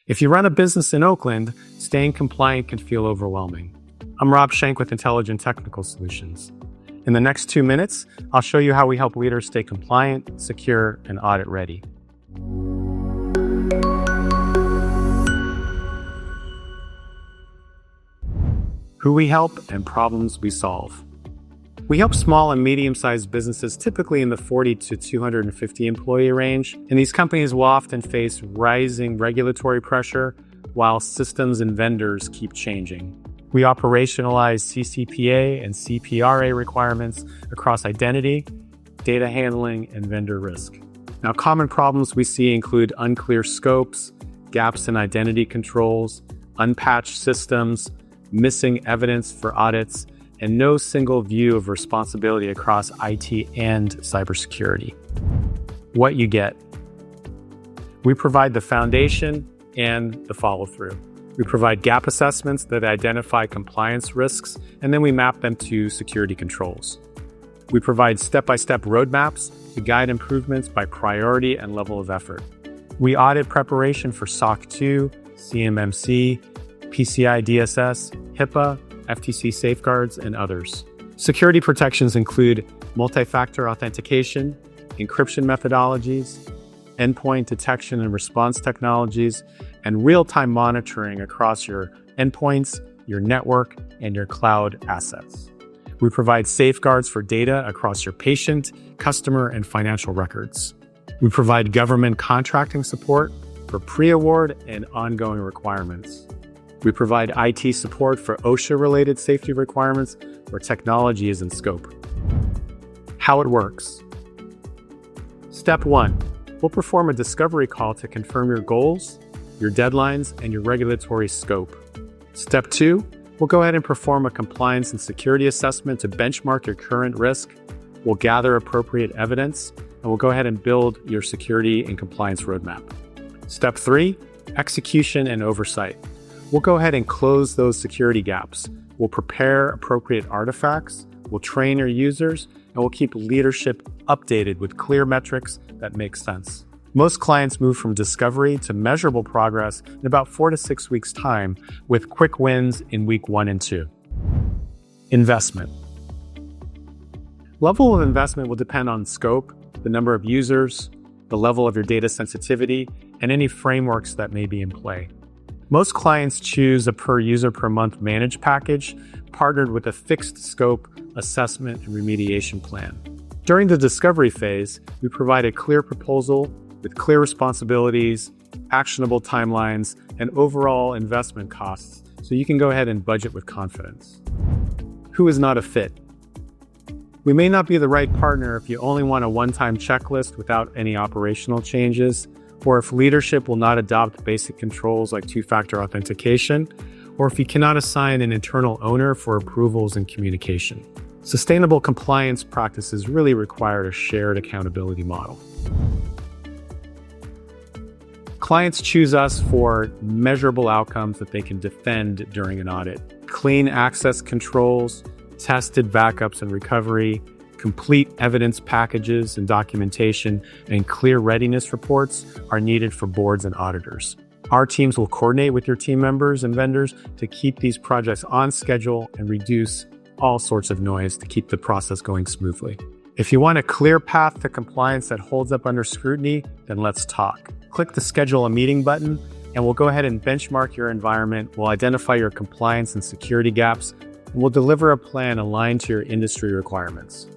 If you run a business in Oakland, staying compliant can feel overwhelming. I'm Rob Schenk with Intelligent Technical Solutions. In the next 2 minutes, I'll show you how we help leaders stay compliant, secure, and audit-ready. Who we help and problems we solve. We help small and medium-sized businesses, typically in the 40 to 250 employee range, and these companies will often face rising regulatory pressure while systems and vendors keep changing. We operationalize CCPA and CPRA requirements across identity, data handling, and vendor risk. Now, common problems we see include unclear scopes, gaps in identity controls, unpatched systems, missing evidence for audits, and no single view of responsibility across IT and cybersecurity. What you get. We provide the foundation and the follow-through. We provide gap assessments that identify compliance risks, and then we map them to security controls. We provide step-by-step roadmaps to guide improvements by priority and level of effort. We preparation for SOC 2, CMMC, PCI DSS, HIPAA, FTC safeguards, and others. Security protections include multi-factor authentication, encryption methodologies, endpoint detection and response technologies, and real-time monitoring across your endpoints, your network, and your cloud assets. We provide safeguards for data across your patient, customer, and financial records. We provide government contracting support for pre-award and ongoing requirements. We provide IT support for OSHA-related safety requirements where technology is in scope. How it works. Step 1. We'll perform a discovery call to confirm your goals, your deadlines, and your regulatory scope. Step 2. We'll go ahead and perform a compliance and security assessment to benchmark your current risk. We'll gather appropriate evidence, and we'll go ahead and build your security and compliance roadmap. Step 3. Execution and oversight. We'll go ahead and close those security gaps. We'll prepare appropriate artifacts, we'll train your users, and we'll keep leadership updated with clear metrics that make sense. Most clients move from discovery to measurable progress in about 4 to 6 weeks' time, with quick wins in week 1 and 2. Investment. Level of investment will depend on scope, the number of users, the level of your data sensitivity, and any frameworks that may be in play. Most clients choose a per user per month managed package partnered with a fixed scope assessment and remediation plan. During the discovery phase, we provide a clear proposal with clear responsibilities, actionable timelines, and overall investment costs so you can go ahead and budget with confidence. Who is not a fit? We may not be the right partner if you only want a one-time checklist without any operational changes, or if leadership will not adopt basic controls like two-factor authentication, or if you cannot assign an internal owner for approvals and communication. Sustainable compliance practices really require a shared accountability model. Clients choose us for measurable outcomes that they can defend during an audit. Clean access controls, tested backups and recovery, complete evidence packages and documentation, and clear readiness reports are needed for boards and auditors. Our teams will coordinate with your team members and vendors to keep these projects on schedule and reduce all sorts of noise to keep the process going smoothly. If you want a clear path to compliance that holds up under scrutiny, then let's talk. Click the Schedule a Meeting button, and we'll go ahead and benchmark your environment. We'll identify your compliance and security gaps, and we'll deliver a plan aligned to your industry requirements.